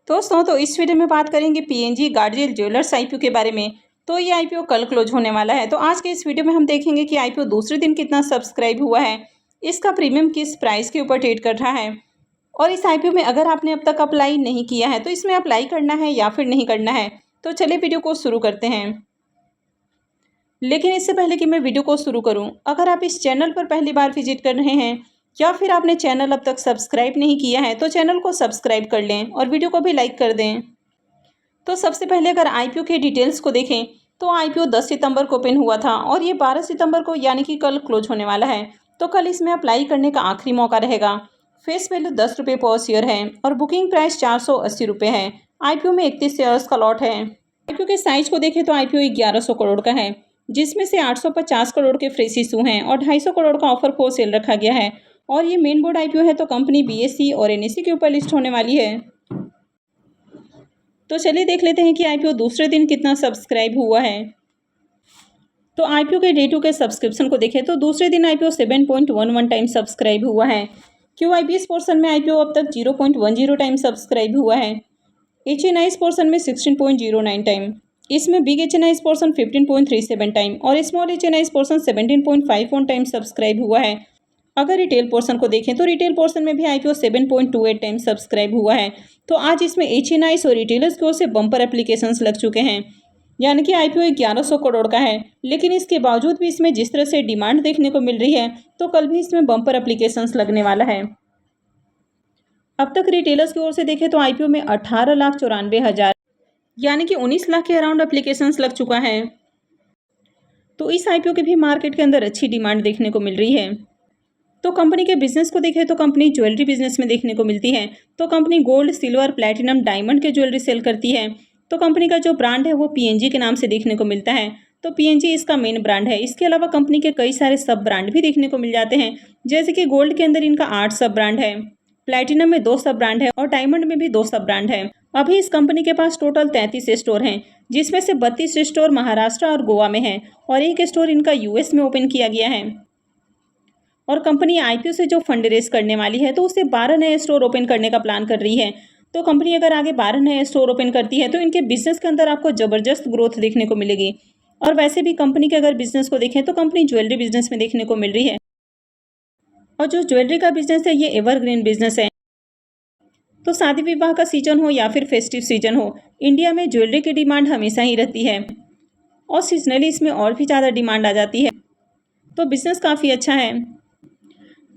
दोस्तों तो इस वीडियो में बात करेंगे पीएनजी गार्डजिल ज्वेलर्स आईपीओ के बारे में। तो ये आईपीओ कल क्लोज होने वाला है। तो आज के इस वीडियो में हम देखेंगे कि आईपीओ दूसरे दिन कितना सब्सक्राइब हुआ है, इसका प्रीमियम किस प्राइस के ऊपर ट्रेड कर रहा है, और इस आईपीओ में अगर आपने अब तक अप्लाई नहीं किया है तो इसमें अप्लाई करना है या फिर नहीं करना है। तो चलिए वीडियो को शुरू करते हैं। लेकिन इससे पहले कि मैं वीडियो को शुरू करूं, अगर आप इस चैनल पर पहली बार विजिट कर रहे हैं या फिर आपने चैनल अब तक सब्सक्राइब नहीं किया है तो चैनल को सब्सक्राइब कर लें और वीडियो को भी लाइक कर दें। तो सबसे पहले अगर आईपीओ के डिटेल्स को देखें तो आईपीओ 10 सितंबर को ओपन हुआ था और ये 12 सितंबर को यानी कि कल क्लोज होने वाला है। तो कल इसमें अप्लाई करने का आखिरी मौका रहेगा। फेस वैल्यू 10 रुपये पर शेयर है और बुकिंग प्राइस 480 रुपये है। आईपीओ में 31 शेयर्स का लॉट है। आईपीओ के साइज को देखें तो आईपीओ 1100 करोड़ का है, जिसमें से 850 करोड़ के फ्रेश इशू हैं और 250 करोड़ का ऑफर फॉर सेल रखा गया है। और ये मेन बोर्ड आईपीओ है तो कंपनी बीएसई और एनएसई के ऊपर लिस्ट होने वाली है। तो चलिए देख लेते हैं कि आईपीओ दूसरे दिन कितना सब्सक्राइब हुआ है। तो आईपीओ के डे 2 के सब्सक्रिप्शन को देखें तो दूसरे दिन आईपीओ 7.11 टाइम सब्सक्राइब हुआ है। क्यूआईबीएस पोर्शन में आईपीओ अब तक 0.10 टाइम सब्सक्राइब हुआ है। एचएनआईएस पोर्शन में 16.09 टाइम, इसमें बिग एचएनआईएस पोर्शन 15.37 टाइम और स्मॉल एचएनआईएस पोर्शन 17.51 टाइम सब्सक्राइब हुआ है। अगर रिटेल पोर्शन को देखें तो रिटेल पोर्शन में भी आईपीओ 7.28 टाइम सब्सक्राइब हुआ है। तो आज इसमें एचएनआईएस और रिटेलर्स की ओर से बम्पर एप्लीकेशंस लग चुके हैं, यानी कि आईपीओ 1100 करोड़ का है। लेकिन इसके बावजूद भी इसमें जिस तरह से डिमांड देखने को मिल रही है तो कल भी इसमें बम्पर एप्लीकेशंस लगने वाला है। अब तक रिटेलर्स की ओर से देखें तो आईपीओ में 18,94,000 यानी कि 19 लाख के अराउंड एप्लीकेशंस लग चुका है। तो इस आईपीओ की भी मार्केट के अंदर अच्छी डिमांड देखने को मिल रही है। तो कंपनी के बिजनेस को देखें तो कंपनी ज्वेलरी बिजनेस में देखने को मिलती है। तो company gold, silver, platinum, diamond के ज्वेलरी सेल करती है। तो कंपनी का जो ब्रांड है वो पीएनजी के नाम से देखने को मिलता है। तो पीएनजी इसका मेन ब्रांड है। इसके अलावा कंपनी के कई सारे सब ब्रांड भी देखने को मिल जाते हैं, जैसे कि गोल्ड के अंदर इनका 8 सब ब्रांड है, प्लैटिनम में 2 सब ब्रांड है और डायमंड में भी 2 सब ब्रांड है। अभी इस कंपनी के पास टोटल 33 स्टोर हैं, जिसमें से 32 स्टोर महाराष्ट्र और गोवा में है और एक स्टोर इनका यूएस में ओपन किया गया है। और कंपनी आईपीओ से जो फंड रेस करने वाली है तो उसे 12 नए स्टोर ओपन करने का प्लान कर रही है। तो कंपनी अगर आगे 12 नए स्टोर ओपन करती है तो इनके बिजनेस के अंदर आपको ज़बरदस्त ग्रोथ देखने को मिलेगी। और वैसे भी कंपनी के अगर बिजनेस को देखें तो कंपनी ज्वेलरी बिजनेस में देखने को मिल रही है, और जो ज्वेलरी का बिजनेस है ये एवरग्रीन बिजनेस है। तो शादी विवाह का सीजन हो या फिर फेस्टिव सीजन हो, इंडिया में ज्वेलरी की डिमांड हमेशा ही रहती है और सीजनली इसमें और भी ज़्यादा डिमांड आ जाती है। तो बिजनेस काफ़ी अच्छा है।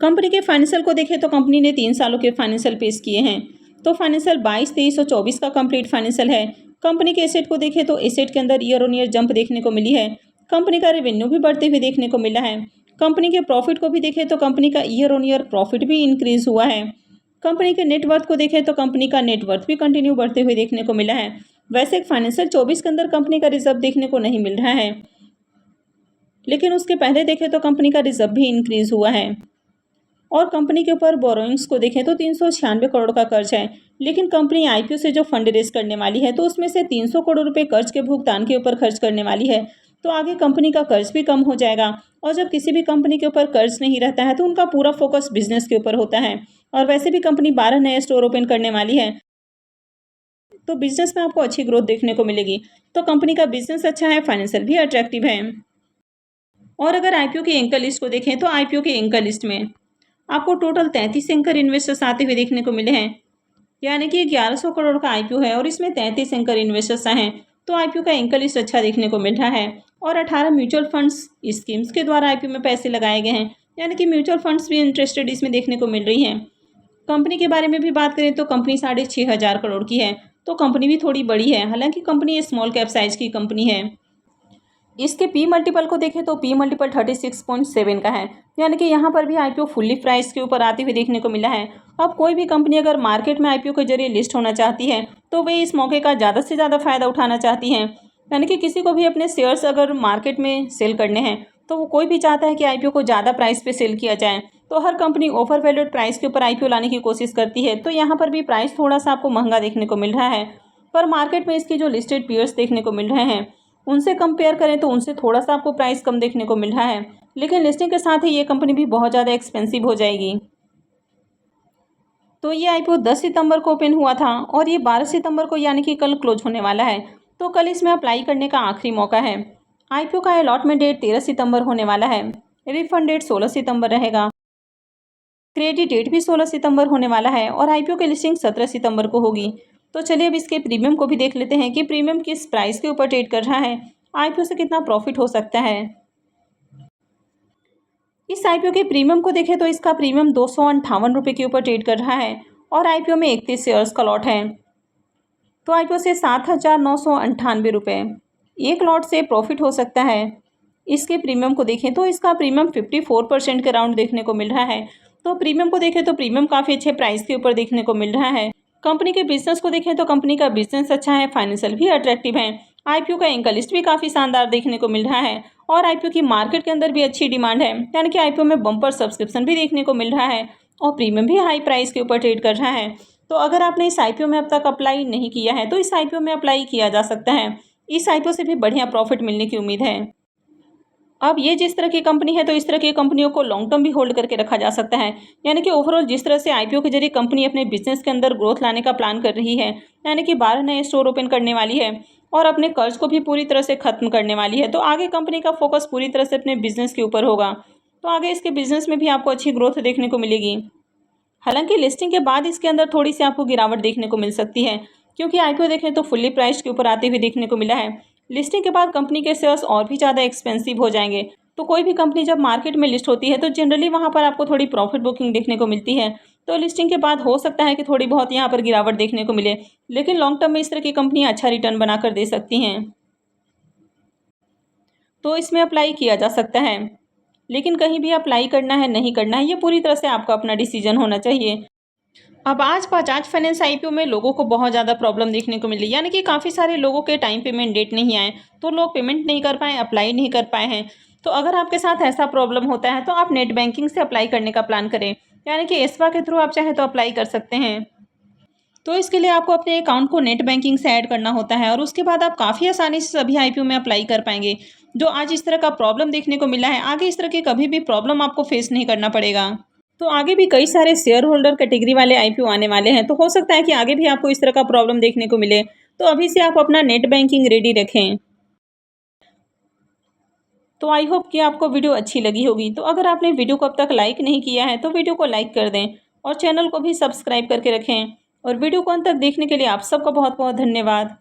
कंपनी के फाइनेंशियल को देखें तो कंपनी ने 3 सालों के फाइनेंशियल पेश किए हैं। तो फाइनेंशियल 22, 23 और 24 का कंप्लीट फाइनेंशियल है। कंपनी के एसेट को देखें तो एसेट के अंदर ईयर ऑन ईयर जंप देखने को मिली है। कंपनी का रेवेन्यू भी बढ़ते हुए देखने को मिला है। कंपनी के प्रॉफिट को भी देखें तो कंपनी का ईयर ऑन ईयर प्रॉफिट भी इंक्रीज हुआ है। कंपनी के नेटवर्थ को देखें तो कंपनी का नेटवर्थ भी कंटिन्यू बढ़ते हुए देखने को मिला है। वैसे फाइनेंशियल 24 के अंदर कंपनी का रिजर्व देखने को नहीं मिल रहा है, लेकिन उसके पहले देखें तो कंपनी का रिजर्व भी इंक्रीज हुआ है। और कंपनी के ऊपर बोरोइंग्स को देखें तो 396 करोड़ का कर्ज है। लेकिन कंपनी आईपीओ से जो फंड रेज करने वाली है तो उसमें से 300 करोड़ रुपए कर्ज के भुगतान के ऊपर खर्च करने वाली है। तो आगे कंपनी का कर्ज भी कम हो जाएगा। और जब किसी भी कंपनी के ऊपर कर्ज नहीं रहता है तो उनका पूरा फोकस बिजनेस के ऊपर होता है। और वैसे भी कंपनी 12 नए स्टोर ओपन करने वाली है, तो बिजनेस में आपको अच्छी ग्रोथ देखने को मिलेगी। तो कंपनी का बिजनेस अच्छा है, फाइनेंशियल भी अट्रैक्टिव है। और अगर आईपीओ की एंकर लिस्ट को देखें तो आईपीओ की एंकर लिस्ट में आपको टोटल 33 एंकर इन्वेस्टर्स आते हुए देखने को मिले हैं, यानी कि 1100 करोड़ का आईपीओ है और इसमें 33 एंकर इन्वेस्टर्स हैं। तो आईपीओ का एंकर लिस्ट अच्छा देखने को मिल रहा है। और 18 म्यूचुअल फंड्स स्कीम्स के द्वारा आईपीओ में पैसे लगाए गए हैं, यानी कि म्यूचुअल फंड्स भी इंटरेस्टेड इसमें देखने को मिल रही हैं। कंपनी के बारे में भी बात करें तो कंपनी 6,500 करोड़ की है। तो कंपनी भी थोड़ी बड़ी है, हालांकि कंपनी स्मॉल कैप साइज की कंपनी है। इसके पी मल्टीपल को देखें तो पी मल्टीपल 36.7 का है, यानी कि यहाँ पर भी आईपीओ फुल्ली प्राइस के ऊपर आते हुए देखने को मिला है। अब कोई भी कंपनी अगर मार्केट में आईपीओ के जरिए लिस्ट होना चाहती है तो वे इस मौके का ज़्यादा से ज़्यादा फायदा उठाना चाहती हैं। यानी कि किसी को भी अपने शेयर्स अगर मार्केट में सेल करने हैं तो वो कोई भी चाहता है कि आईपीओ को ज़्यादा प्राइस पे सेल किया जाए। तो हर कंपनी ओवर वैल्यूड प्राइस के ऊपर आईपीओ लाने की कोशिश करती है। तो यहाँ पर भी प्राइस थोड़ा सा आपको महंगा देखने को मिल रहा है, पर मार्केट में इसके जो लिस्टेड पीयर्स देखने को मिल रहे हैं उनसे कंपेयर करें तो उनसे थोड़ा सा आपको प्राइस कम देखने को मिल रहा है। लेकिन लिस्टिंग के साथ ही ये कंपनी भी बहुत ज़्यादा एक्सपेंसिव हो जाएगी। तो ये आईपीओ 10 सितंबर को ओपन हुआ था और ये 12 सितंबर को यानी कि कल क्लोज होने वाला है। तो कल इसमें अप्लाई करने का आखिरी मौका है। आईपीओ का अलॉटमेंट डेट 13 सितंबर होने वाला है। रिफंड डेट 16 सितंबर रहेगा। क्रेडिट डेट भी 16 सितंबर होने वाला है और आईपीओ की लिस्टिंग 17 सितंबर को होगी। तो चलिए अब इसके प्रीमियम को भी देख लेते हैं कि प्रीमियम किस प्राइस के ऊपर ट्रेड कर रहा है, आईपीओ से कितना प्रॉफिट हो सकता है। इस आईपीओ के प्रीमियम को देखें तो इसका प्रीमियम 258 रुपये के ऊपर ट्रेड कर रहा है और आईपीओ में 31 शेयर्स का लॉट है। तो आईपीओ से 7,998 रुपये एक लॉट से प्रॉफिट हो सकता है। इसके प्रीमियम को देखें तो इसका प्रीमियम 54% के राउंड देखने को मिल रहा है। तो प्रीमियम को देखें तो प्रीमियम काफ़ी अच्छे प्राइस के ऊपर देखने को मिल रहा है। कंपनी के बिजनेस को देखें तो कंपनी का बिजनेस अच्छा है, फाइनेंशियल भी अट्रैक्टिव है। आईपीओ का एंकर लिस्ट भी काफ़ी शानदार देखने को मिल रहा है और आईपीओ की मार्केट के अंदर भी अच्छी डिमांड है, यानी कि आईपीओ में बम्पर सब्सक्रिप्शन भी देखने को मिल रहा है और प्रीमियम भी हाई प्राइस के ऊपर ट्रेड कर रहा है। तो अगर आपने इस आईपीओ में अब तक अप्लाई नहीं किया है तो इस आईपीओ में अप्लाई किया जा सकता है। इस आईपीओ से भी बढ़िया प्रॉफिट मिलने की उम्मीद है। अब ये जिस तरह की कंपनी है तो इस तरह की कंपनियों को लॉन्ग टर्म भी होल्ड करके रखा जा सकता है, यानी कि ओवरऑल जिस तरह से आईपीओ के जरिए कंपनी अपने बिजनेस के अंदर ग्रोथ लाने का प्लान कर रही है, यानी कि 12 नए स्टोर ओपन करने वाली है और अपने कर्ज को भी पूरी तरह से खत्म करने वाली है। तो आगे कंपनी का फोकस पूरी तरह से अपने बिजनेस के ऊपर होगा। तो आगे इसके बिजनेस में भी आपको अच्छी ग्रोथ देखने को मिलेगी। हालांकि लिस्टिंग के बाद इसके अंदर थोड़ी सी आपको गिरावट देखने को मिल सकती है, क्योंकि आईपीओ देखें तो फुल्ली प्राइस के ऊपर आते हुए देखने को मिला है। लिस्टिंग के बाद कंपनी के शेयर्स और भी ज़्यादा एक्सपेंसिव हो जाएंगे। तो कोई भी कंपनी जब मार्केट में लिस्ट होती है तो जनरली वहाँ पर आपको थोड़ी प्रॉफिट बुकिंग देखने को मिलती है। तो लिस्टिंग के बाद हो सकता है कि थोड़ी बहुत यहाँ पर गिरावट देखने को मिले, लेकिन लॉन्ग टर्म में इस तरह की कंपनियाँ अच्छा रिटर्न बनाकर दे सकती हैं। तो इसमें अप्लाई किया जा सकता है, लेकिन कहीं भी अप्लाई करना है नहीं करना है ये पूरी तरह से आपका अपना डिसीजन होना चाहिए। अब आज बजाज फाइनेंस आईपीओ में लोगों को बहुत ज़्यादा प्रॉब्लम देखने को मिली, यानी कि काफ़ी सारे लोगों के टाइम पेमेंट डेट नहीं आए, तो लोग पेमेंट नहीं कर पाए, अप्लाई नहीं कर पाए हैं। तो अगर आपके साथ ऐसा प्रॉब्लम होता है तो आप नेट बैंकिंग से अप्लाई करने का प्लान करें, यानी कि एस्वा के थ्रू आप चाहें तो अप्लाई कर सकते हैं। तो इसके लिए आपको अपने अकाउंट को नेट बैंकिंग से ऐड करना होता है और उसके बाद आप काफ़ी आसानी से सभी आईपीओ में अप्लाई कर पाएंगे। जो आज इस तरह का प्रॉब्लम देखने को मिला है, आगे इस तरह की कभी भी प्रॉब्लम आपको फेस नहीं करना पड़ेगा। तो आगे भी कई सारे शेयर होल्डर कैटेगरी वाले आईपीओ आने वाले हैं, तो हो सकता है कि आगे भी आपको इस तरह का प्रॉब्लम देखने को मिले। तो अभी से आप अपना नेट बैंकिंग रेडी रखें। तो आई होप कि आपको वीडियो अच्छी लगी होगी। तो अगर आपने वीडियो को अब तक लाइक नहीं किया है तो वीडियो को लाइक कर दें और चैनल को भी सब्सक्राइब करके रखें। और वीडियो को अंत तक देखने के लिए आप सबका बहुत बहुत धन्यवाद।